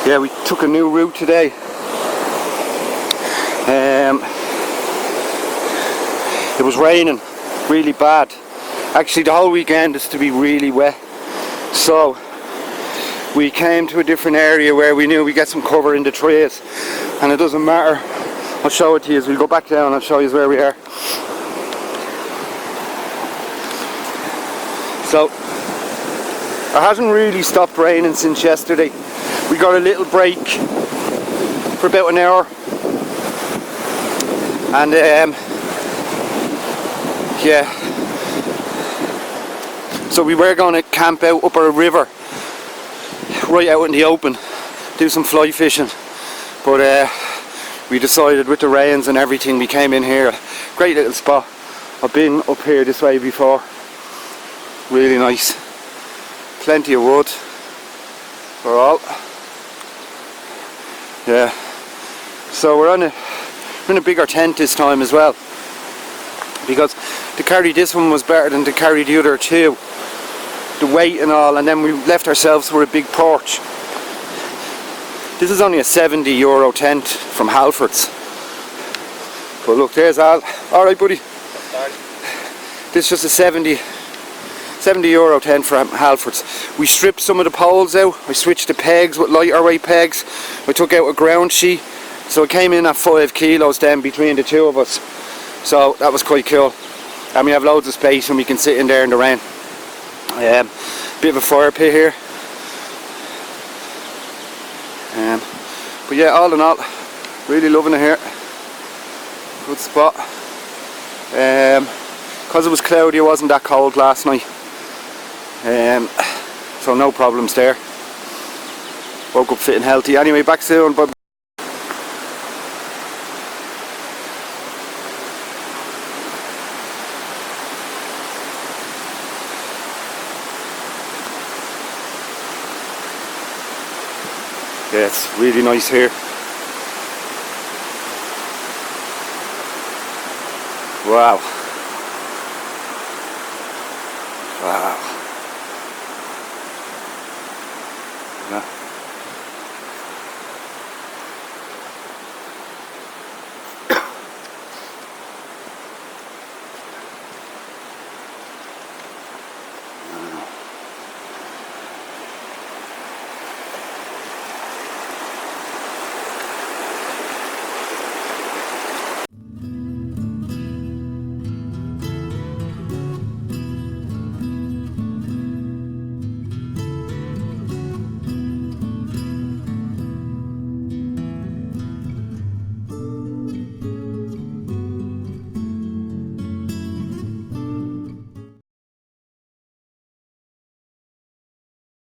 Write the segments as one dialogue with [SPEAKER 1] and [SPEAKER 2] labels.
[SPEAKER 1] Yeah, we took a new route today. It was raining really bad. Actually, the whole weekend is to be really wet. So we came to a different area where we knew we get some cover in the trees, and it doesn't matter. I'll show it to you. We'll go back down and I'll show you where we are. So it hasn't really stopped raining since yesterday. We got a little break for about an hour, and yeah, so we were going to camp out up a river right out in the open, do some fly fishing, but we decided with the rains and everything, we came in here. Great little spot. I've been up here this way before. Really nice. Plenty of wood for all. Yeah. So we're in a bigger tent this time as well, because to carry this one was better than to carry the other two. The weight and all, and then we left ourselves with a big porch. This is only a €70 tent from Halfords. But look, there's Al. Alright, buddy. This is just a €70 tent from Halfords. We stripped some of the poles out. I switched the pegs with lighter weight pegs. I took out a ground sheet, so it came in at 5 kilos then between the two of us. So that was quite cool. And we have loads of space and we can sit in there in the rain. Bit of a fire pit here. But yeah, all in all, really loving it here. Good spot. Because it was cloudy, it wasn't that cold last night. So no problems there. Woke up fit and healthy. Anyway, back soon. Bye. Yeah, it's really nice here. Wow. Wow. Yeah.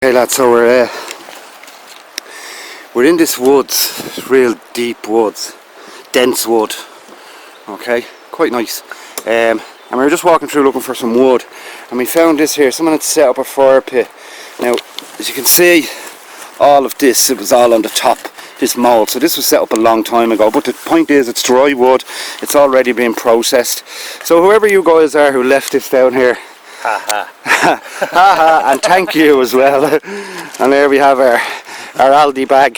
[SPEAKER 1] Okay lads, so we're in this woods, real deep woods, dense wood, okay, quite nice, and we were just walking through looking for some wood, and we found this here. Someone had set up a fire pit. Now as you can see, all of this, it was all on the top, this mould, so this was set up a long time ago, but the point is it's dry wood, it's already been processed. So whoever you guys are who left this down here, and thank you as well. And there we have our Aldi bag.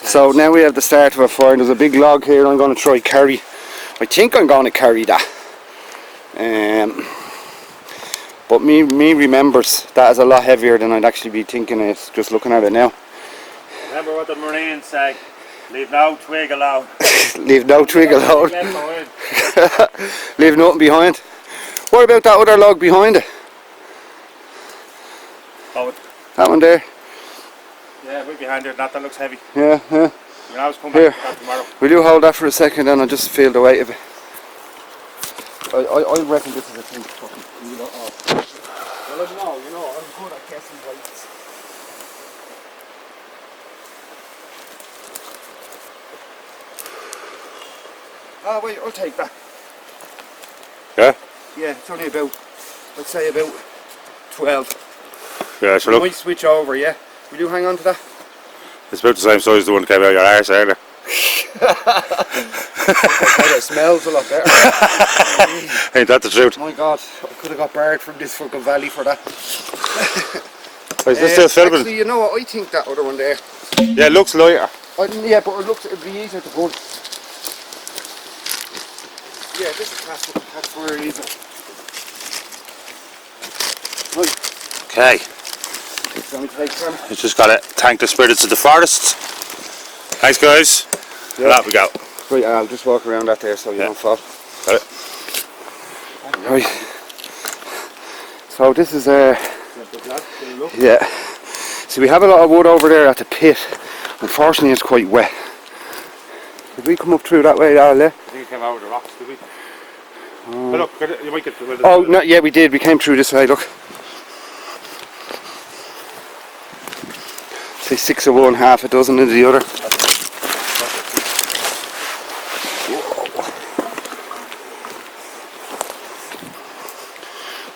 [SPEAKER 1] So now we have the start of a fire, and there's a big log here I'm going to try carry. I think I'm going to carry that, but me remembers that is a lot heavier than I'd actually be thinking it is, just looking at it now.
[SPEAKER 2] Remember what the Marines say, leave no twig alone.
[SPEAKER 1] Leave no twig alone. Leave nothing behind. What about that other log behind it?
[SPEAKER 2] Oh,
[SPEAKER 1] that one there?
[SPEAKER 2] Yeah, right behind it. That looks heavy.
[SPEAKER 1] Yeah, yeah.
[SPEAKER 2] You can always come back to that tomorrow.
[SPEAKER 1] Will you hold that for a second and I'll just feel the weight of it? I reckon this is a thing to fucking wheel off. Well, I know, you know, I'm good at guessing weights. Ah, wait, I'll take that.
[SPEAKER 2] Yeah?
[SPEAKER 1] Yeah, it's only about, let's say about 12.
[SPEAKER 2] Yeah, so
[SPEAKER 1] we
[SPEAKER 2] look.
[SPEAKER 1] might switch over, yeah? Will you hang on to that?
[SPEAKER 2] It's about the same size as the one that came out of your arse earlier.
[SPEAKER 1] It smells a lot better.
[SPEAKER 2] Ain't that the truth?
[SPEAKER 1] My God, I could have got barred from this fucking valley for that.
[SPEAKER 2] Is this still filming?
[SPEAKER 1] Actually, you know what? I think that other one there.
[SPEAKER 2] Yeah, it looks lighter.
[SPEAKER 1] Yeah, but it'd be easier to pull. Yeah, that's very easy. Right.
[SPEAKER 2] Okay. We just gotta thank the spirits of the forest. Thanks, guys.
[SPEAKER 1] Yeah.
[SPEAKER 2] Out we go.
[SPEAKER 1] Right, I'll just walk around that there so you don't fall.
[SPEAKER 2] Got it.
[SPEAKER 1] Right. So this is yeah. See, we have a lot of wood over there at the pit. Unfortunately, it's quite wet. Did we come up through that way, Al?
[SPEAKER 2] I think it came over the rocks, did we? But look, you might get the
[SPEAKER 1] Oh, no, yeah, we did. We came through this way, look. Say 6 of one, half a dozen of the other.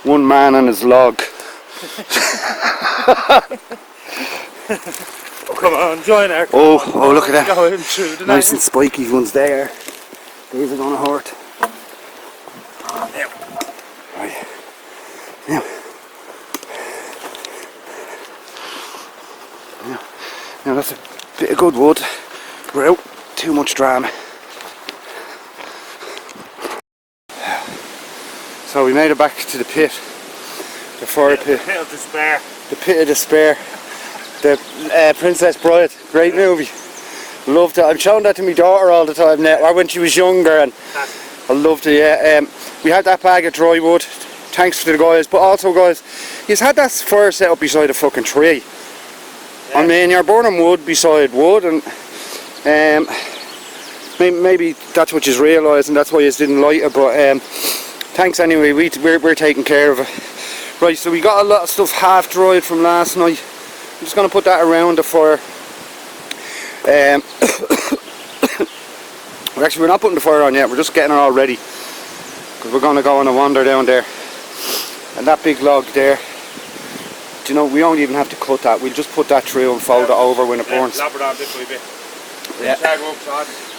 [SPEAKER 1] One man and his log.
[SPEAKER 2] Come on, join our.
[SPEAKER 1] Oh, look at that.
[SPEAKER 2] Going through the
[SPEAKER 1] Nice and spiky ones there. These are going to hurt. Right. Now that's a bit of good wood without too much drama. So we made it back to the pit, the fire pit.
[SPEAKER 2] The pit of despair.
[SPEAKER 1] The Pit of Despair. The Princess Bride. Great movie. Loved it. I'm showing that to my daughter all the time now, or when she was younger, and I loved it, yeah. We had that bag of dry wood. Thanks to the guys, but also guys, he's had that fire set up beside a fucking tree. Yeah. I mean, you're burning wood beside wood, and maybe that's what you realise, and that's why you didn't light it, but thanks anyway, we're taking care of it. Right, so we got a lot of stuff half dried from last night. I'm just going to put that around the fire. We're not putting the fire on yet, we're just getting it all ready. Because we're going to go on a wander down there. And that big log there, do you know, we don't even have to cut that. We'll just put that through and fold it over when it burns.
[SPEAKER 2] Labrador this way bit.
[SPEAKER 1] Yeah.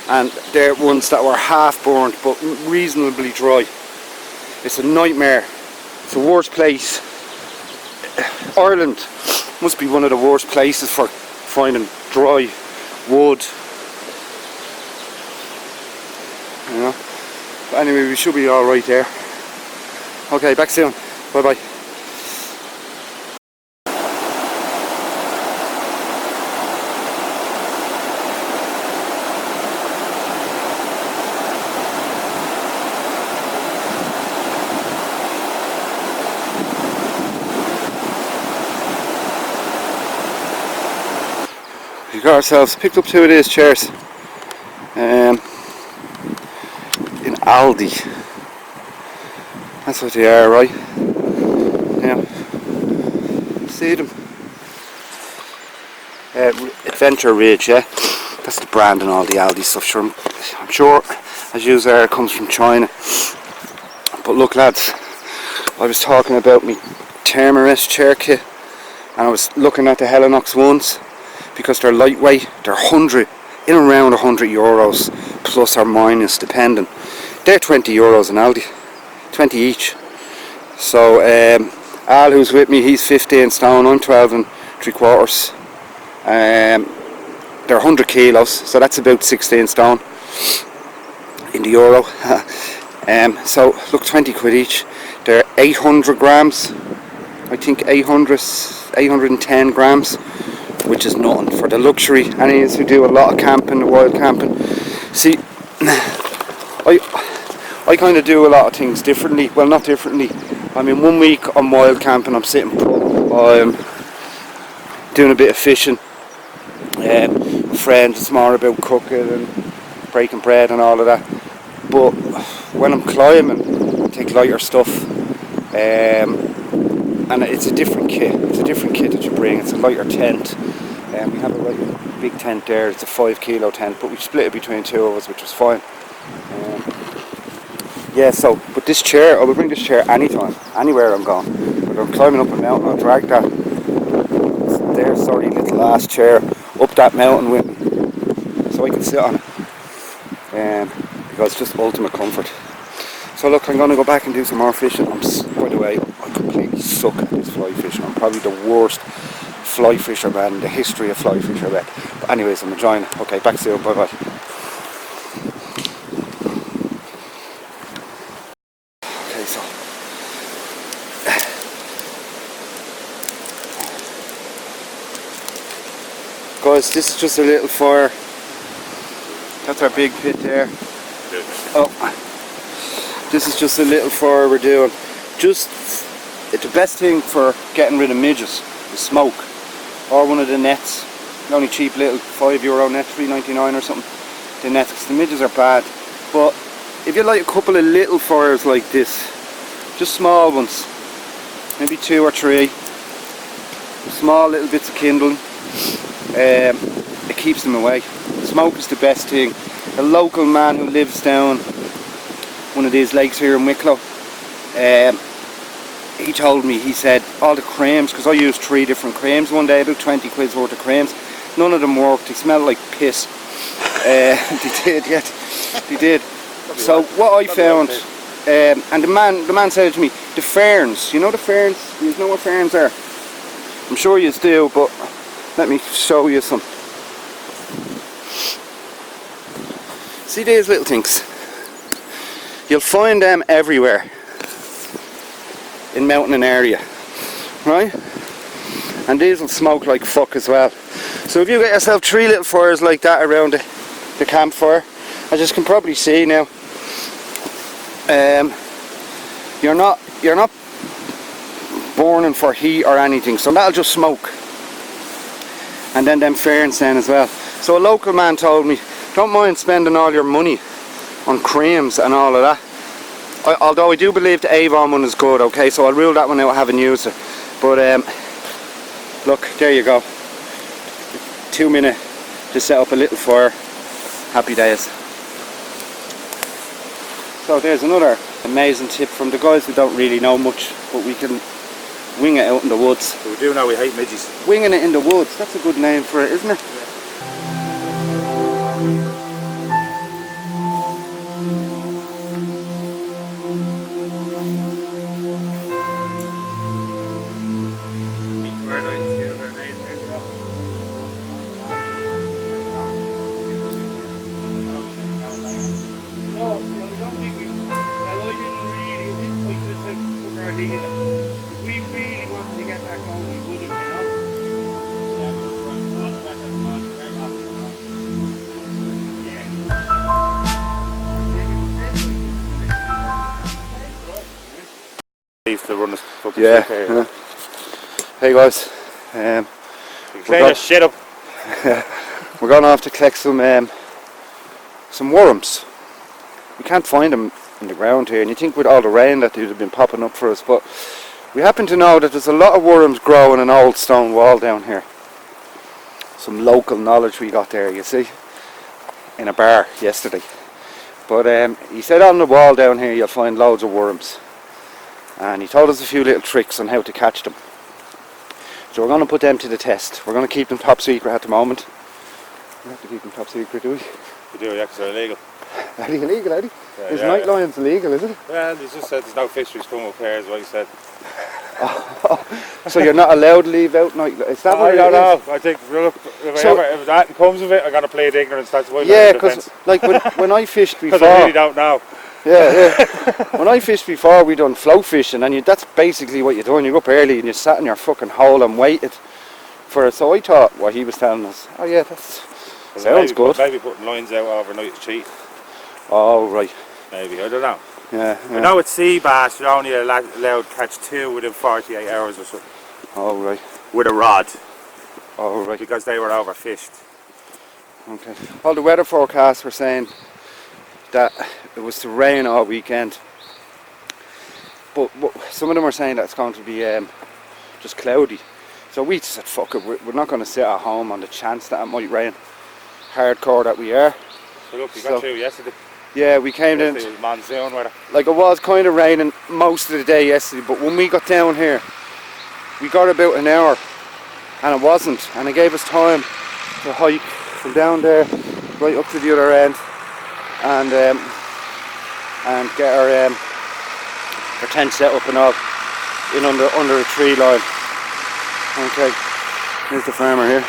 [SPEAKER 1] And they're ones that were half burnt but reasonably dry. It's a nightmare. It's the worst place. Ireland must be one of the worst places for finding dry wood. You know? But anyway, we should be alright there. Okay, back soon. Bye bye. We got ourselves picked up 2 of these chairs in Aldi. That's what they are, right? Yeah. See them? Adventure Ridge, yeah. That's the brand and all the Aldi stuff. Sure, I'm sure, as you say, it comes from China. But look, lads, I was talking about my Thermarest chair kit, and I was looking at the Helinox ones. Because they're lightweight, they're 100, in around 100 euros, plus or minus, depending. They're 20 euros in Aldi, 20 each. So Al, who's with me, he's 15 stone, I'm 12 and 3/4. They're 100 kilos, so that's about 16 stone in the euro. So look, 20 quid each. They're 800 grams, I think 810 grams. Which is nothing for the luxury. Any of us who do a lot of camping, wild camping. See, I kind of do a lot of things differently. Well, not differently. I mean, 1 week I'm wild camping, I'm sitting put, I'm doing a bit of fishing. Friends, it's more about cooking and breaking bread and all of that. But when I'm climbing, I take lighter stuff. And it's a different kit. It's a different kit that you bring. It's a lighter tent. We have a big tent there. It's a 5 kilo tent, but we split it between 2 of us, which was fine. Yeah. So, but this chair, I will bring this chair anytime, anywhere I'm going. Whether I'm climbing up a mountain, I'll drag that. Their sorry little ass chair up that mountain with me, so I can sit on it. Because it's just ultimate comfort. So look, I'm going to go back and do some more fishing. By the way, I completely suck at this fly fishing. I'm probably the worst fly fisherman, the history of fly fishermen. But anyways, I'm enjoying it. Okay, back soon. Bye bye. Okay, so guys, this is just a little fire. That's our big pit there. Oh, this is just a little fire we're doing. Just, it's the best thing for getting rid of midges, the smoke, or one of the nets. The only cheap little €5 net, $3.99 or something. The nets, because the midges are bad. But if you light a couple of little fires like this, just small ones, maybe 2 or 3, small little bits of kindling, it keeps them away. Smoke is the best thing. A local man who lives down one of these lakes here in Wicklow, he told me, he said all the creams, because I used 3 different creams one day, about 20 quid's worth of creams, none of them worked. They smelled like piss. They did, yeah, they did. So what I found, and the man said to me, the ferns, you know the ferns, you know what ferns are? I'm sure you do, but let me show you some. See these little things? You'll find them everywhere in mountain area, right? And these will smoke like fuck as well. So if you get yourself 3 little fires like that around the campfire, as you can probably see now, you're not burning for heat or anything, so that'll just smoke. And then them ferns then as well. So a local man told me, don't mind spending all your money on creams and all of that. Although I do believe the Avon one is good, okay, so I'll rule that one out, I haven't used it. But look, there you go. 2 minutes to set up a little fire. Happy days. So there's another amazing tip from the guys who don't really know much, but we can wing it out in the woods.
[SPEAKER 2] We do know we hate midges.
[SPEAKER 1] Winging it in the woods, that's a good name for it, isn't it?
[SPEAKER 2] Yeah. To run this fucking
[SPEAKER 1] Yeah. Hey guys,
[SPEAKER 2] clean the shit up.
[SPEAKER 1] we're going off to collect some worms. We can't find them in the ground here, and you think with all the rain that they'd have been popping up for us, but we happen to know that there's a lot of worms growing in an old stone wall down here. Some local knowledge we got there, you see, in a bar yesterday. But he said on the wall down here you'll find loads of worms. And he told us a few little tricks on how to catch them. So we're going to put them to the test. We're going to keep them top secret at the moment. We have to keep them top secret, do we?
[SPEAKER 2] We do, yeah, because they're illegal.
[SPEAKER 1] Are they illegal, are they?
[SPEAKER 2] Yeah,
[SPEAKER 1] Is night lions illegal, is it?
[SPEAKER 2] Well, he just said there's no fisheries coming up here, is what he said.
[SPEAKER 1] So you're not allowed to leave out night lions? Is that what
[SPEAKER 2] I don't know. I think, look, if that comes of it, I'm going to play it ignorance. That's why.
[SPEAKER 1] Yeah, because like when I fished before.
[SPEAKER 2] Because I really don't know.
[SPEAKER 1] Yeah. When I fished before, we done flow fishing, and that's basically what you're doing. You go up early and you sat in your fucking hole and waited for it. So I thought what he was telling us. Oh yeah, that's sounds good.
[SPEAKER 2] Maybe putting lines out overnight is cheap.
[SPEAKER 1] Oh right.
[SPEAKER 2] Maybe, I don't know.
[SPEAKER 1] Yeah.
[SPEAKER 2] I know with sea bass you're only allowed to catch 2 within 48 hours or something.
[SPEAKER 1] Oh right.
[SPEAKER 2] With a rod.
[SPEAKER 1] Oh right.
[SPEAKER 2] Because they were overfished.
[SPEAKER 1] Okay. All the weather forecasts were saying that it was to rain all weekend, but some of them are saying that it's going to be just cloudy. So we said fuck it, we're not going to sit at home on the chance that it might rain. Hardcore that we are.
[SPEAKER 2] So look, you got through yesterday.
[SPEAKER 1] Yeah, we came in.
[SPEAKER 2] It was monsoon weather.
[SPEAKER 1] Like it was kind of raining most of the day yesterday, but when we got down here, we got about an hour, and it wasn't, and it gave us time to hike from down there right up to the other end, and get our tent set up and all in under a tree line. Okay, Here's the farmer here.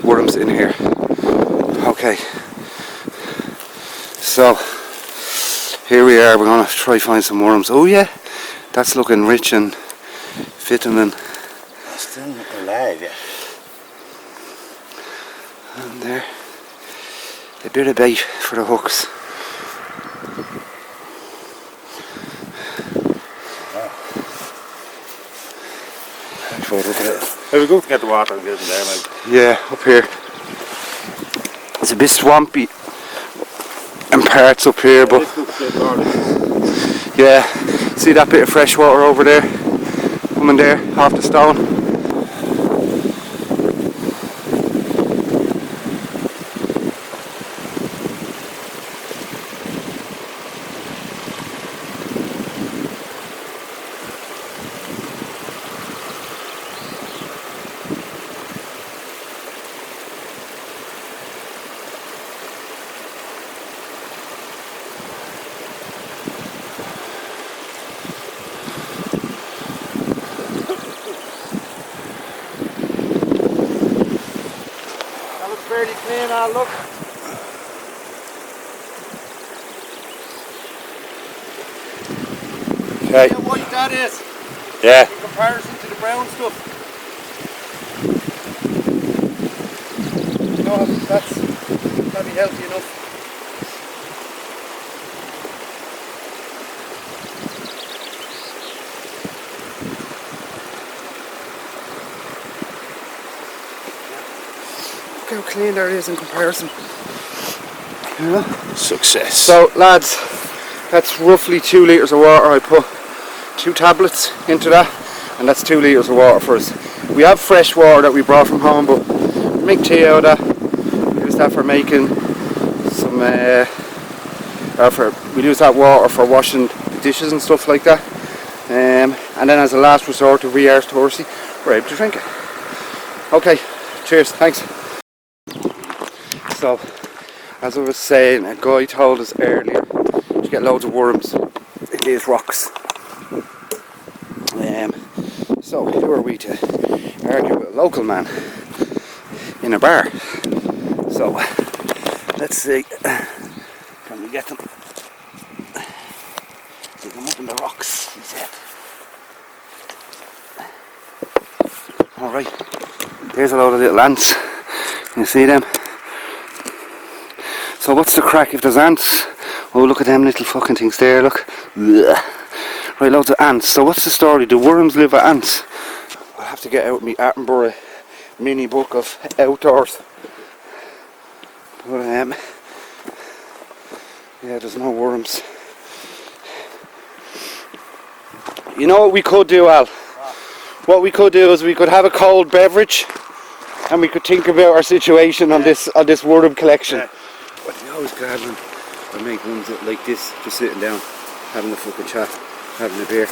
[SPEAKER 1] Worms in here. Okay, so here we are. We're gonna try find some worms. Oh yeah, that's looking rich in vitamin.
[SPEAKER 2] Still alive, yeah.
[SPEAKER 1] And there, a bit of bait for the hooks.
[SPEAKER 2] Here we go to get the water and get in there, mate.
[SPEAKER 1] Yeah, up here. It's a bit swampy in parts up here, but yeah, see that bit of fresh water over there, coming there off the stone. Fairly clean, I'll look.
[SPEAKER 2] Okay.
[SPEAKER 1] See how white that is?
[SPEAKER 2] Yeah.
[SPEAKER 1] In comparison to the brown stuff. You know, that's probably healthy enough. Look how clean there is in comparison. Yeah.
[SPEAKER 2] Success.
[SPEAKER 1] So lads, that's roughly 2 litres of water. I put 2 tablets into that, and that's 2 litres of water for us. We have fresh water that we brought from home, but we make tea out of that. We use that for making some we use that water for washing the dishes and stuff like that. And then as a last resort, if we are thirsty, we're able to drink it. Okay, cheers, thanks. So, as I was saying, a guy told us earlier to get loads of worms in these rocks. So, who are we to argue with a local man in a bar? So, let's see, can we get them? Dig them up in the rocks, he said. Alright, there's a load of little ants. You see them? So what's the crack if there's ants? Oh, look at them little fucking things there, look. Ugh. Right, loads of ants. So what's the story? Do worms live with ants? We'll have to get out my Attenborough mini book of outdoors. But yeah, there's no worms. You know what we could do, Al? What we could do is we could have a cold beverage and we could think about our situation on this worm collection.
[SPEAKER 2] Yeah.
[SPEAKER 1] But you always glad when I make ones like this, just sitting down, having a fucking chat, having a beer.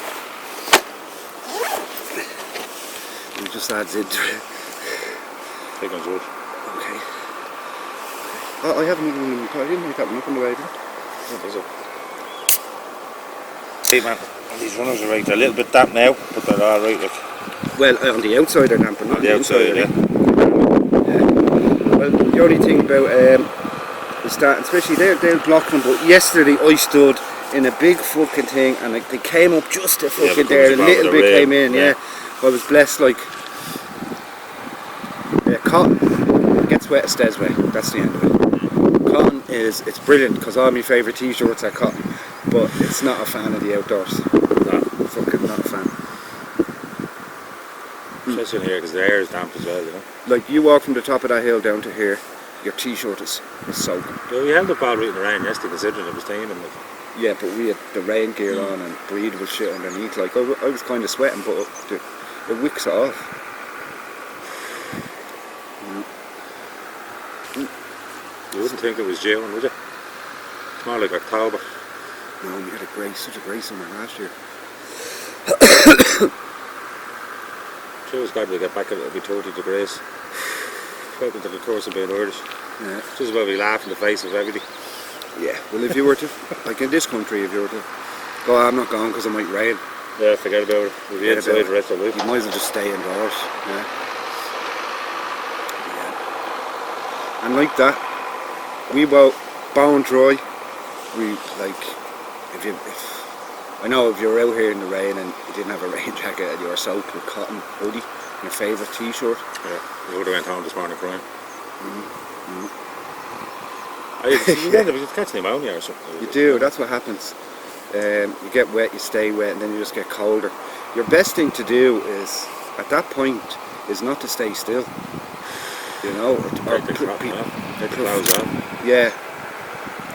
[SPEAKER 1] It just adds into it.
[SPEAKER 2] Take on George.
[SPEAKER 1] Okay. Oh, I haven't even one in my I didn't make that one up on the way, did I?
[SPEAKER 2] What is it? Hey man, these runners are right. They're a little bit damp now, but they're alright. Like.
[SPEAKER 1] Well, on the outside they're damp, but not
[SPEAKER 2] On the outside, yeah.
[SPEAKER 1] Well, the only thing about is that, especially they'll block them, but yesterday I stood in a big fucking thing and like, they came up just a fucking there, a little bit came in, yeah. I was blessed, like, cotton gets wet, it stays wet, that's the end of it. Cotton it's brilliant because all my favourite t-shirts are cotton, but it's not a fan of the outdoors. No, fucking not a fan.
[SPEAKER 2] Especially in here because the air is damp as well, you know.
[SPEAKER 1] Like you walk from the top of that hill down to here, your t-shirt is soaking.
[SPEAKER 2] Yeah, we held up all right in the rain yesterday considering it was staying in like.
[SPEAKER 1] Yeah, but we had the rain gear on and breathable shit underneath. Like I was kind of sweating, but it wicks it off.
[SPEAKER 2] You wouldn't think it was June, would you? It's more like October.
[SPEAKER 1] No, we had such a great summer last year.
[SPEAKER 2] Sure, it's got to get back, it'll be 30 degrees. Welcome to the course of being Irish.
[SPEAKER 1] Yeah.
[SPEAKER 2] Just about we laugh in the face of everything.
[SPEAKER 1] Yeah, well if you were to, like in this country, if you were to go, I'm not going because it might rain.
[SPEAKER 2] Yeah, forget about it. We'll be inside the rest of the week.
[SPEAKER 1] You might as well just stay indoors. Yeah. And like that, we both bone dry. We like, I know if you're out here in the rain and you didn't have a rain jacket and you were soaked with cotton hoodie, your favourite t-shirt.
[SPEAKER 2] Yeah, you would have went home this morning crying. You end up catching pneumonia or something.
[SPEAKER 1] You do, that's what happens. You get wet, you stay wet, and then you just get colder. Your best thing to do is, at that point, is not to stay still. You know,
[SPEAKER 2] Take the clothes off.
[SPEAKER 1] Yeah.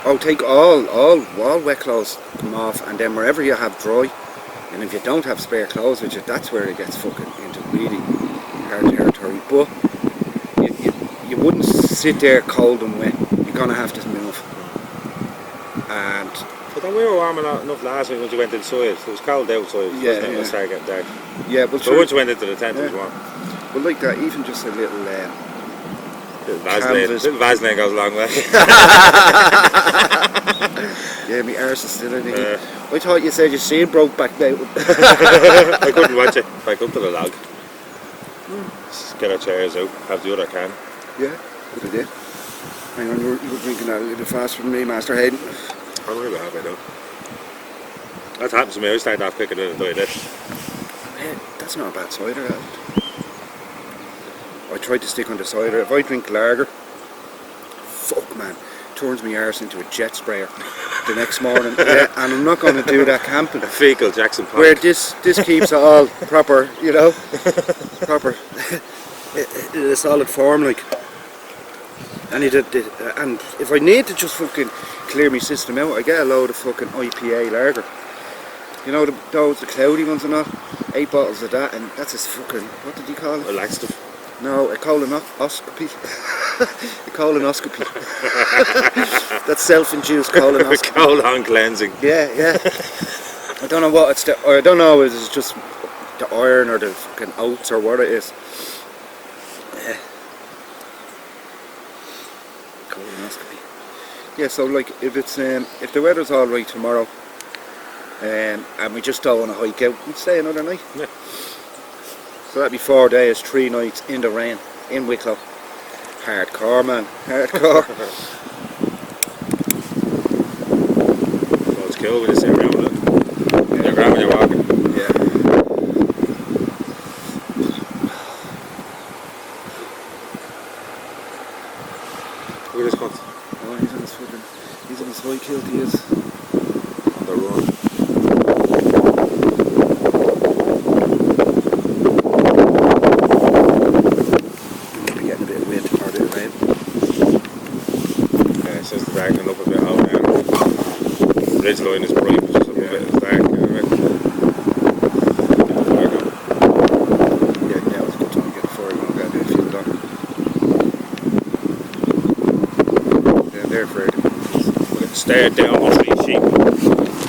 [SPEAKER 1] Oh, take all wet clothes come off, and then wherever you have dry, and if you don't have spare clothes with you, that's where it gets fucking into really hard territory. But you wouldn't sit there cold and wet. You're gonna have to move. And
[SPEAKER 2] but then we were warm enough last week when you went inside. It was cold outside.
[SPEAKER 1] Yeah,
[SPEAKER 2] It was starting getting dark.
[SPEAKER 1] Yeah, well,
[SPEAKER 2] so once you went into the tent, it was warm.
[SPEAKER 1] Well, like that, even just a little
[SPEAKER 2] Little Vaseline goes a long way.
[SPEAKER 1] Yeah, my arse is still in the I thought you said your seat broke back now.
[SPEAKER 2] I couldn't watch it. Back up to the log. Just get our chairs out, have the other can.
[SPEAKER 1] Yeah, good idea. Hang on, you were drinking that a little bit faster than me, Master Hayden.
[SPEAKER 2] I'm really happy now. That happens to me. I start off quicker than I do this.
[SPEAKER 1] Yeah, that's not a bad cider, that. I tried to stick on the cider. If I drink lager, fuck man, turns my arse into a jet sprayer the next morning. Yeah, and I'm not going to do that camping.
[SPEAKER 2] A fecal Jackson Pollock.
[SPEAKER 1] Where this keeps it all proper, you know, proper in a solid form, like. And if I need to just fucking clear my system out, I get a load of fucking IPA lager. You know the cloudy ones and all. 8 bottles of that, and that's a fucking, what did you call it?
[SPEAKER 2] A laxative.
[SPEAKER 1] No, a colonoscopy. A colonoscopy. That's self-induced colonoscopy.
[SPEAKER 2] Colon cleansing.
[SPEAKER 1] Yeah. I don't know what it's I don't know if it's just the iron or the fucking oats or what it is. Yeah. Colonoscopy. Yeah, so like if the weather's all right tomorrow, and we just don't want to hike out, we'd stay another night.
[SPEAKER 2] Yeah.
[SPEAKER 1] So that'd be 4 days, 3 nights in the rain, in Wicklow. Hardcore, man. Hardcore.
[SPEAKER 2] Well, it's cool when you stay around it. You're around when you're walking.
[SPEAKER 1] Yeah.
[SPEAKER 2] Look at this cunt.
[SPEAKER 1] Oh, he's on his high kilt, he is.
[SPEAKER 2] On the run.
[SPEAKER 1] getting a bit of wind or a bit of rain.
[SPEAKER 2] Yeah, it says the darkening up a bit out there. The ridge line is bright, but just a bit is dark.
[SPEAKER 1] Yeah, now it's a good time to get the fire going. Got a bit of fuel on. They're afraid.
[SPEAKER 2] Stare down the tree sheep.